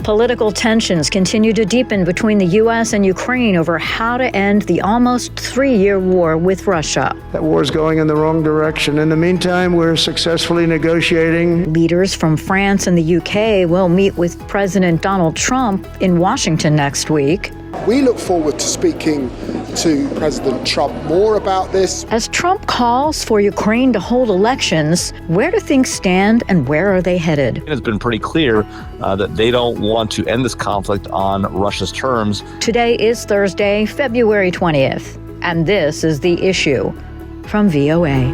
Political tensions continue to deepen between the U.S. and Ukraine over how to end the almost 3-year war with Russia. That war is going in the wrong direction. In the meantime, we're successfully negotiating. Leaders from France and the U.K. will meet with President Donald Trump in Washington next week. We look forward to speaking to President Trump more about this. As Trump calls for Ukraine to hold elections, where do things stand and where are they headed? It's been pretty clear that they don't want to end this conflict on Russia's terms. Today is Thursday, February 20th, and this is The Issue from VOA.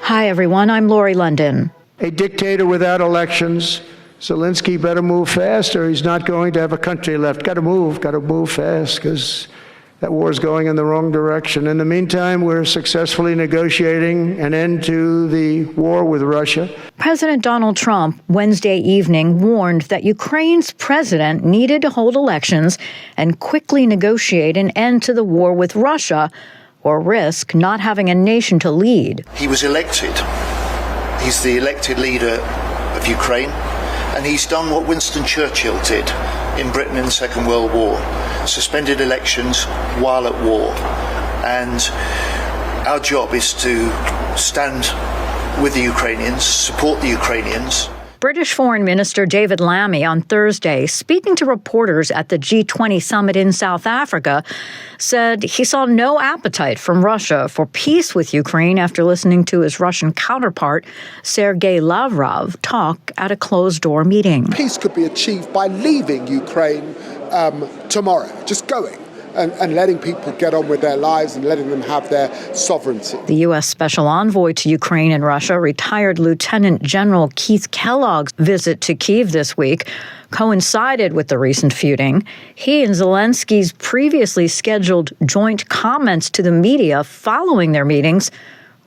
Hi, everyone. I'm Lori London. A dictator without elections. Zelensky better move fast or he's not going to have a country left. Got to move fast because that war is going in the wrong direction. In the meantime, we're successfully negotiating an end to the war with Russia. President Donald Trump Wednesday evening warned that Ukraine's president needed to hold elections and quickly negotiate an end to the war with Russia or risk not having a nation to lead. He was elected. He's the elected leader of Ukraine, and he's done what Winston Churchill did in Britain in the Second World War, suspended elections while at war. And our job is to stand with the Ukrainians, support the Ukrainians. British Foreign Minister David Lammy on Thursday, speaking to reporters at the G20 summit in South Africa, said he saw no appetite from Russia for peace with Ukraine after listening to his Russian counterpart, Sergei Lavrov, talk at a closed-door meeting. Peace could be achieved by leaving Ukraine tomorrow, just going. And letting people get on with their lives and letting them have their sovereignty. The U.S. Special Envoy to Ukraine and Russia, retired Lieutenant General Keith Kellogg's visit to Kyiv this week coincided with the recent feuding. He and Zelenskyy's previously scheduled joint comments to the media following their meetings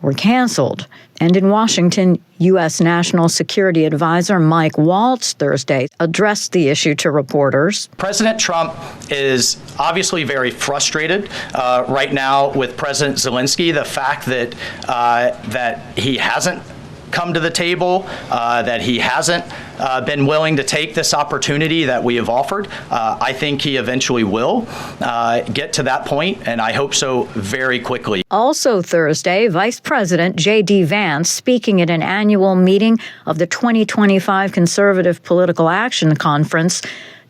were canceled. And in Washington, U.S. National Security Advisor Mike Waltz Thursday addressed the issue to reporters. President Trump is obviously very frustrated right now with President Zelensky. The fact that he hasn't come to the table, that he hasn't been willing to take this opportunity that we have offered. I think he eventually will get to that point, and I hope so very quickly. Also Thursday, Vice President J.D. Vance, speaking at an annual meeting of the 2025 Conservative Political Action Conference,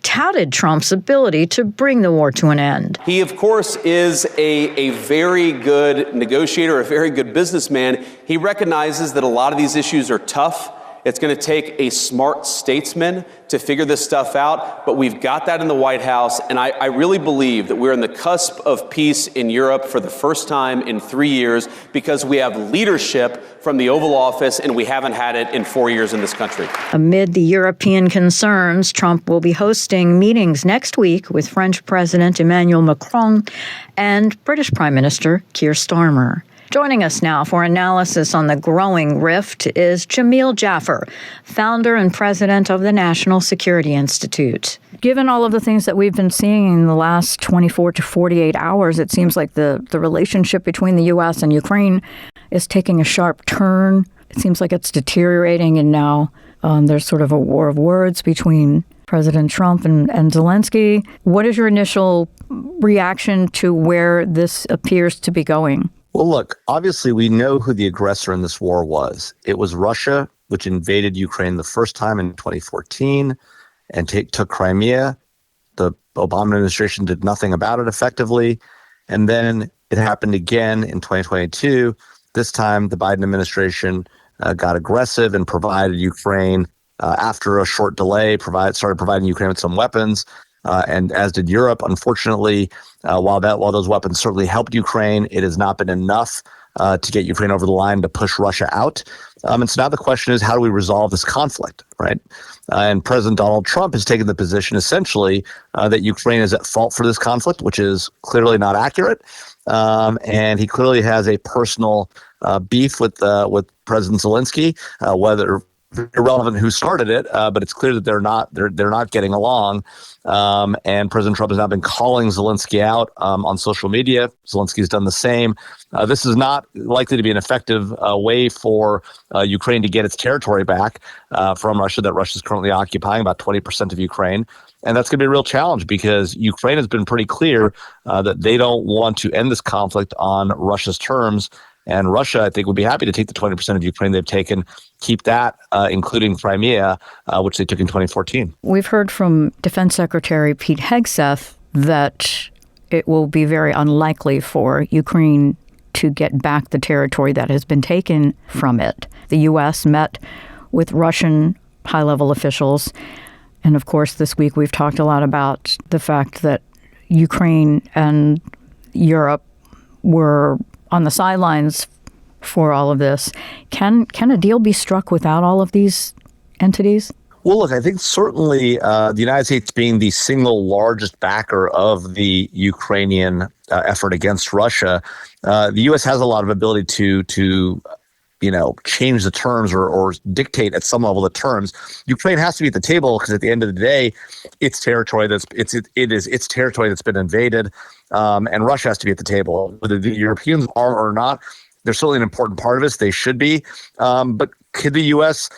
touted Trump's ability to bring the war to an end. He, of course, is a very good negotiator, a very good businessman. He recognizes that a lot of these issues are tough. It's going to take a smart statesman to figure this stuff out, but we've got that in the White House, and I really believe that we're on the cusp of peace in Europe for the first time in 3 years because we have leadership from the Oval Office, and we haven't had it in 4 years in this country. Amid the European concerns, Trump will be hosting meetings next week with French President Emmanuel Macron and British Prime Minister Keir Starmer. Joining us now for analysis on the growing rift is Jamil Jaffer, founder and president of the National Security Institute. Given all of the things that we've been seeing in the last 24 to 48 hours, it seems like the relationship between the U.S. and Ukraine is taking a sharp turn. It seems like it's deteriorating, and now there's sort of a war of words between President Trump and Zelensky. What is your initial reaction to where this appears to be going? Well, look, obviously we know who the aggressor in this war was. It was Russia, which invaded Ukraine the first time in 2014 and took Crimea. The Obama administration did nothing about it effectively. And then it happened again in 2022. This time the Biden administration got aggressive and provided Ukraine, after a short delay, started providing Ukraine with some weapons. And as did Europe. Unfortunately, while those weapons certainly helped Ukraine, it has not been enough to get Ukraine over the line to push Russia out. And so now the question is, how do we resolve this conflict, right? And President Donald Trump has taken the position essentially that Ukraine is at fault for this conflict, which is clearly not accurate. And he clearly has a personal beef with President Zelensky, whether irrelevant who started it, but it's clear that they're not getting along. And President Trump has now been calling Zelensky out on social media. Zelensky's done the same. This is not likely to be an effective way for Ukraine to get its territory back from Russia that Russia is currently occupying, about 20% of Ukraine. And that's going to be a real challenge because Ukraine has been pretty clear that they don't want to end this conflict on Russia's terms. And Russia, I think, would be happy to take the 20% of Ukraine they've taken, keep that, including Crimea, which they took in 2014. We've heard from Defense Secretary Pete Hegseth that it will be very unlikely for Ukraine to get back the territory that has been taken from it. The U.S. met with Russian high-level officials. And of course, this week we've talked a lot about the fact that Ukraine and Europe were on the sidelines for all of this. Can a deal be struck without all of these entities? Well, look, I think certainly the United States being the single largest backer of the Ukrainian effort against Russia, the U.S. has a lot of ability to change the terms or dictate at some level the terms. Ukraine has to be at the table because at the end of the day, it's territory its territory that's been invaded, and Russia has to be at the table. Whether the Europeans are or not, they're certainly an important part of this. They should be. But could the U.S.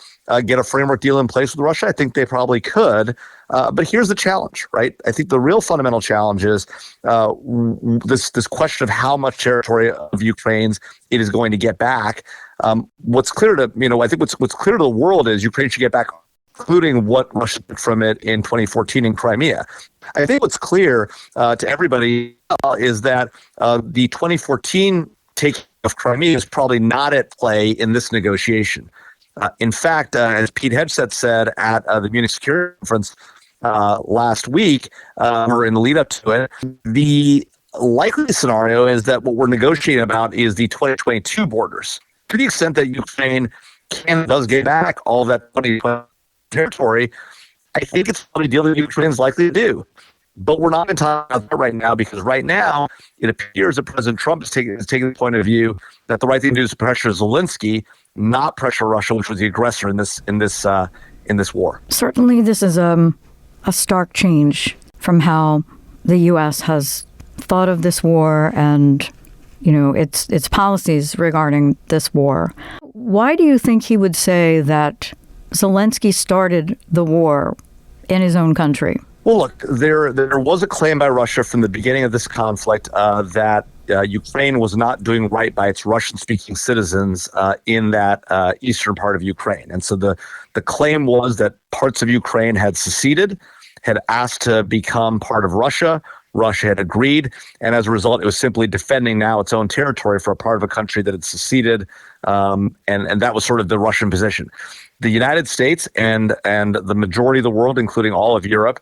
Get a framework deal in place with Russia? I think they probably could. But here's the challenge, right? I think the real fundamental challenge is this question of how much territory of Ukraine's it is going to get back. What's clear to I think what's clear to the world is Ukraine should get back, including what Russia took from it in 2014 in Crimea. I think what's clear to everybody is that the 2014 take of Crimea is probably not at play in this negotiation. In fact, as Pete Hegseth said at the Munich Security Conference last week, or in the lead up to it, the likely scenario is that what we're negotiating about is the 2022 borders. To the extent that Ukraine does get back all of that 2020 territory, I think it's probably a deal that Ukraine is likely to do. But we're not in time about that right now because right now it appears that President Trump is taking the point of view that the right thing to do is pressure Zelensky, not pressure Russia, which was the aggressor in this war. Certainly, this is a stark change from how the U.S. has thought of this war and its policies regarding this war. Why do you think he would say that Zelensky started the war in his own country? Well, look, there was a claim by Russia from the beginning of this conflict that Ukraine was not doing right by its Russian-speaking citizens in that eastern part of Ukraine. And so the claim was that parts of Ukraine had seceded, had asked to become part of Russia. Russia had agreed, and as a result, it was simply defending now its own territory for a part of a country that had seceded, and that was sort of the Russian position. The United States and the majority of the world, including all of Europe,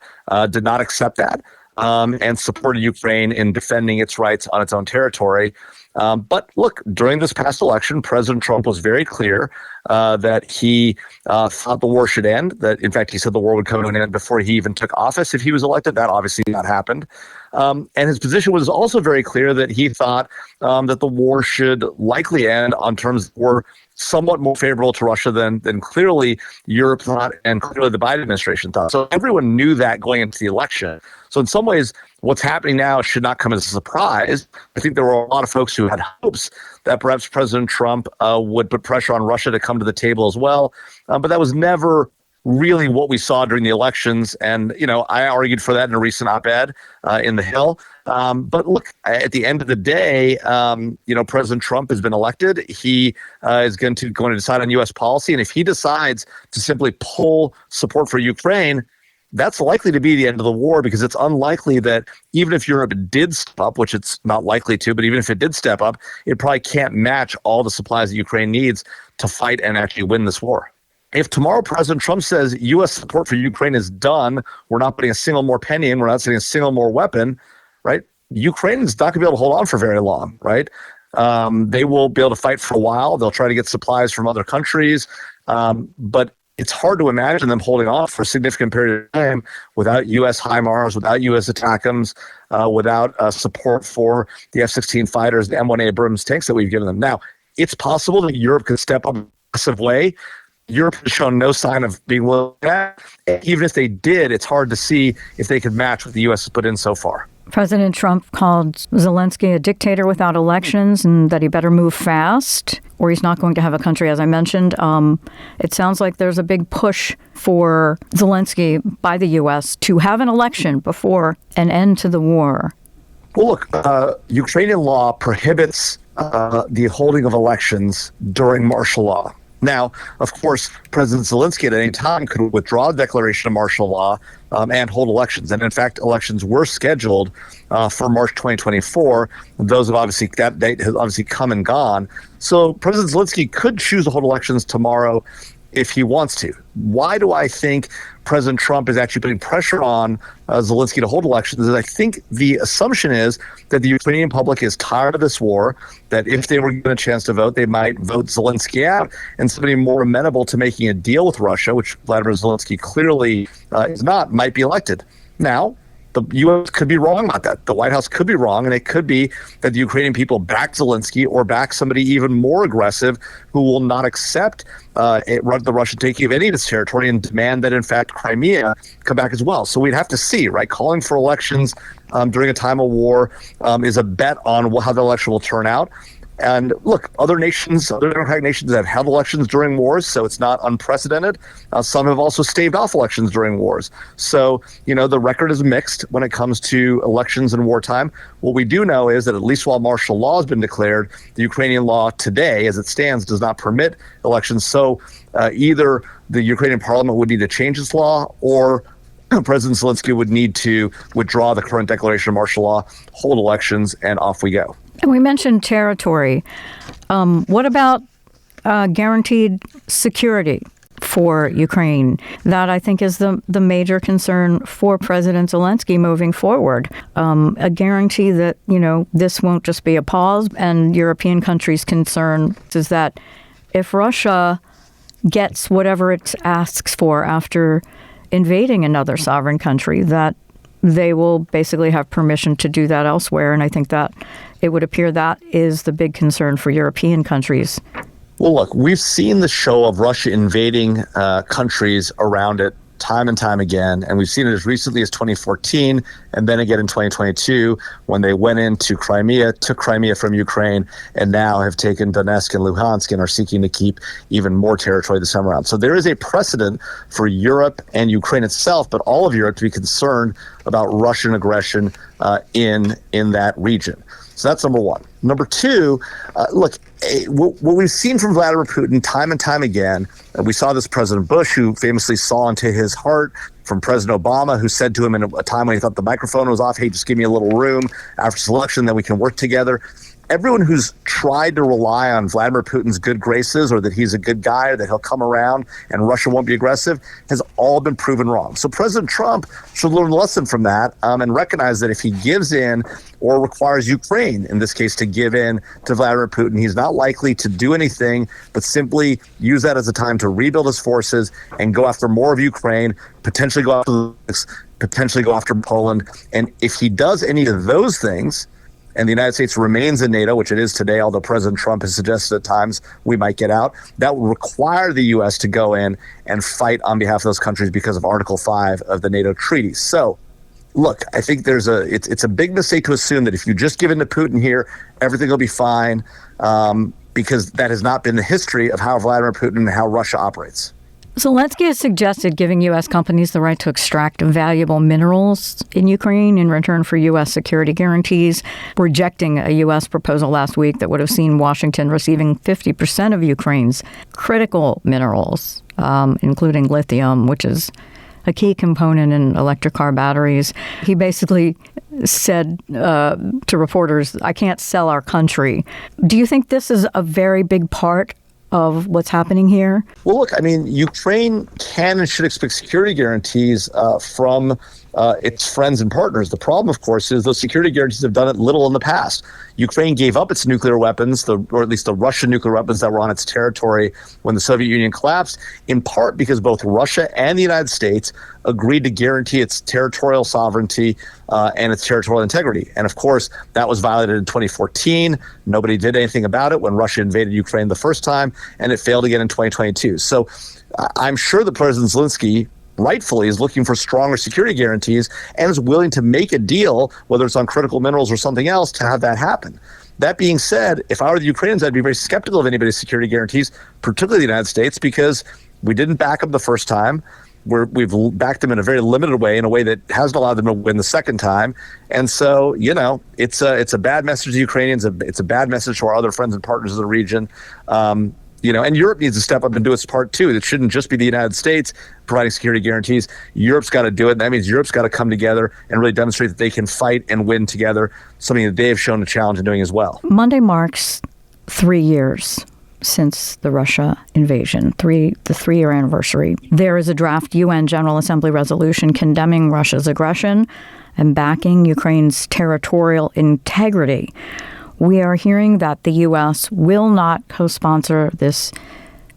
did not accept that and supported Ukraine in defending its rights on its own territory. But look, during this past election, President Trump was very clear that he thought the war should end. That, in fact, he said the war would come to an end before he even took office if he was elected. That obviously not happened. And his position was also very clear that he thought that the war should likely end on terms that were somewhat more favorable to Russia than clearly Europe thought and clearly the Biden administration thought. So everyone knew that going into the election. So in some ways, what's happening now should not come as a surprise. I think there were a lot of folks who had hopes that perhaps President Trump would put pressure on Russia to come to the table as well. But that was never really what we saw during the elections. And, I argued for that in a recent op-ed in The Hill. But look, at the end of the day, President Trump has been elected. He is going to decide on U.S. policy. And if he decides to simply pull support for Ukraine, that's likely to be the end of the war because it's unlikely that even if Europe did step up, which it's not likely to, but even if it did step up, it probably can't match all the supplies that Ukraine needs to fight and actually win this war. If tomorrow President Trump says U.S. support for Ukraine is done, we're not putting a single more penny in, we're not sending a single more weapon, right? Ukraine is not going to be able to hold on for very long, right? They will be able to fight for a while. They'll try to get supplies from other countries, but it's hard to imagine them holding off for a significant period of time without U.S. HIMARS, without U.S. ATACMS, without support for the F-16 fighters, the M1 Abrams tanks that we've given them. Now, it's possible that Europe could step up in a massive way, Europe has shown no sign of being willing to act. Even if they did, it's hard to see if they could match what the U.S. has put in so far. President Trump called Zelensky a dictator without elections and that he better move fast or he's not going to have a country, as I mentioned. It sounds like there's a big push for Zelensky by the U.S. to have an election before an end to the war. Well, look, Ukrainian law prohibits the holding of elections during martial law. Now, of course, President Zelensky at any time could withdraw the declaration of martial law and hold elections. And in fact, elections were scheduled for March 2024. Those have obviously, that date has obviously come and gone. So President Zelensky could choose to hold elections tomorrow if he wants to. Why do I think President Trump is actually putting pressure on Zelensky to hold elections? I think the assumption is that the Ukrainian public is tired of this war, that if they were given a chance to vote, they might vote Zelensky out, and somebody more amenable to making a deal with Russia, which Vladimir Zelensky clearly is not, might be elected. Now, the U.S. could be wrong about that. The White House could be wrong, and it could be that the Ukrainian people back Zelensky or back somebody even more aggressive who will not accept the Russian taking of any of its territory and demand that, in fact, Crimea come back as well. So we'd have to see, right? Calling for elections during a time of war is a bet on how the election will turn out. And look, other democratic nations have held elections during wars, so it's not unprecedented. Some have also staved off elections during wars. So, the record is mixed when it comes to elections in wartime. What we do know is that at least while martial law has been declared, the Ukrainian law today, as it stands, does not permit elections. So either the Ukrainian parliament would need to change its law, or President Zelensky would need to withdraw the current declaration of martial law, hold elections, and off we go. And we mentioned territory. What about guaranteed security for Ukraine? That, I think, is the major concern for President Zelensky moving forward. A guarantee that, this won't just be a pause. And European countries' concern is that if Russia gets whatever it asks for after invading another sovereign country, that they will basically have permission to do that elsewhere. And I think that it would appear that is the big concern for European countries. Well, look, we've seen the show of Russia invading countries around it time and time again, and we've seen it as recently as 2014, and then again in 2022 when they went into Crimea, took Crimea from Ukraine, and now have taken Donetsk and Luhansk and are seeking to keep even more territory this time around. So there is a precedent for Europe and Ukraine itself, but all of Europe to be concerned about Russian aggression in that region. So that's number one. Number two, look, what we've seen from Vladimir Putin time and time again, and we saw this President Bush, who famously saw into his heart, from President Obama, who said to him in a time when he thought the microphone was off, hey, just give me a little room after selection, then we can work together. Everyone who's tried to rely on Vladimir Putin's good graces, or that he's a good guy, or that he'll come around and Russia won't be aggressive, has all been proven wrong. So President Trump should learn a lesson from that and recognize that if he gives in or requires Ukraine, in this case, to give in to Vladimir Putin, he's not likely to do anything but simply use that as a time to rebuild his forces and go after more of Ukraine, potentially go after Poland. And if he does any of those things, and the United States remains in NATO, which it is today, although President Trump has suggested at times we might get out, that would require the U.S. to go in and fight on behalf of those countries because of Article 5 of the NATO treaty. So, look, I think it's a big mistake to assume that if you just give in to Putin here, everything will be fine, because that has not been the history of how Vladimir Putin and how Russia operates. Zelensky has suggested giving U.S. companies the right to extract valuable minerals in Ukraine in return for U.S. security guarantees, rejecting a U.S. proposal last week that would have seen Washington receiving 50% of Ukraine's critical minerals, including lithium, which is a key component in electric car batteries. He basically said to reporters, I can't sell our country. Do you think this is a very big part of what's happening here? Well, look, I mean, Ukraine can and should expect security guarantees from its friends and partners. The problem, of course, is those security guarantees have done it little in the past. Ukraine gave up its nuclear weapons, or at least the Russian nuclear weapons that were on its territory when the Soviet Union collapsed, in part because both Russia and the United States agreed to guarantee its territorial sovereignty and its territorial integrity. And of course, that was violated in 2014. Nobody did anything about it when Russia invaded Ukraine the first time, and it failed again in 2022. So I'm sure that President Zelenskyy rightfully is looking for stronger security guarantees and is willing to make a deal, whether it's on critical minerals or something else, to have that happen. That being said, if I were the Ukrainians, I'd be very skeptical of anybody's security guarantees, particularly the United States, because we didn't back them the first time. We've backed them in a very limited way, in a way that hasn't allowed them to win the second time. And so, it's a bad message to the Ukrainians. It's a bad message to our other friends and partners of the region. And Europe needs to step up and do its part too. It shouldn't just be the United States providing security guarantees. Europe's got to do it. And that means Europe's got to come together and really demonstrate that they can fight and win together, something that they have shown a challenge in doing as well. Monday marks 3 years since the Russia invasion, the 3-year anniversary. There is a draft UN General Assembly resolution condemning Russia's aggression and backing Ukraine's territorial integrity. We are hearing that the U.S. will not co-sponsor this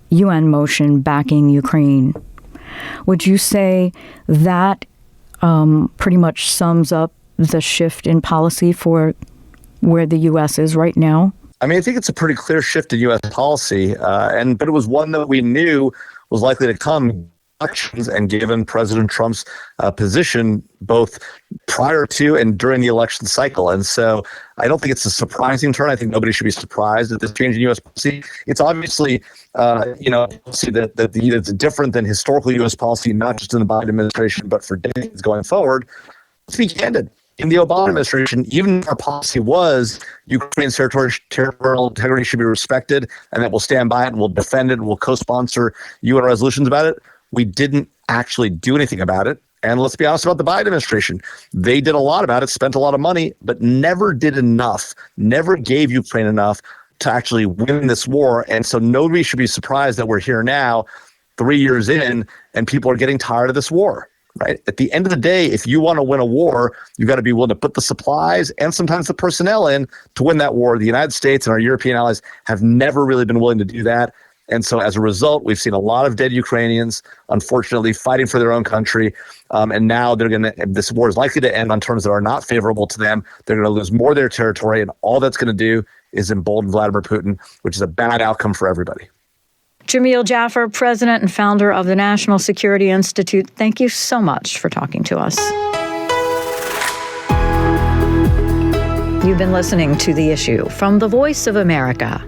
UN motion backing Ukraine. Would you say that pretty much sums up the shift in policy for where the U.S. is right now? I mean, I think it's a pretty clear shift in U.S. policy, but it was one that we knew was likely to come elections, and given President Trump's position both prior to and during the election cycle. And so I don't think it's a surprising turn. I think nobody should be surprised at this change in U.S. policy. It's obviously, policy that's different than historical U.S. policy, not just in the Biden administration, but for decades going forward. Let's be candid. In the Obama administration, even our policy was Ukraine's territorial integrity should be respected, and that we'll stand by it and we'll defend it and we'll co-sponsor UN resolutions about it. We didn't actually do anything about it. And let's be honest about the Biden administration. They did a lot about it, spent a lot of money, but never did enough, never gave Ukraine enough to actually win this war. And so nobody should be surprised that we're here now, 3 years in, and people are getting tired of this war. Right? At the end of the day, if you want to win a war, you've got to be willing to put the supplies and sometimes the personnel in to win that war. The United States and our European allies have never really been willing to do that. And so as a result, we've seen a lot of dead Ukrainians, unfortunately, fighting for their own country. And now this war is likely to end on terms that are not favorable to them. They're going to lose more of their territory. And all that's going to do is embolden Vladimir Putin, which is a bad outcome for everybody. Jamil Jaffer, president and founder of the National Security Institute, thank you so much for talking to us. You've been listening to The Issue from the Voice of America.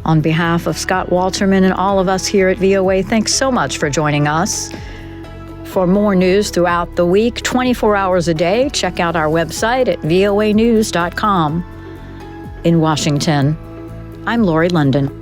On behalf of Scott Walterman and all of us here at VOA, thanks so much for joining us. For more news throughout the week, 24 hours a day, check out our website at voanews.com. In Washington, I'm Lori London.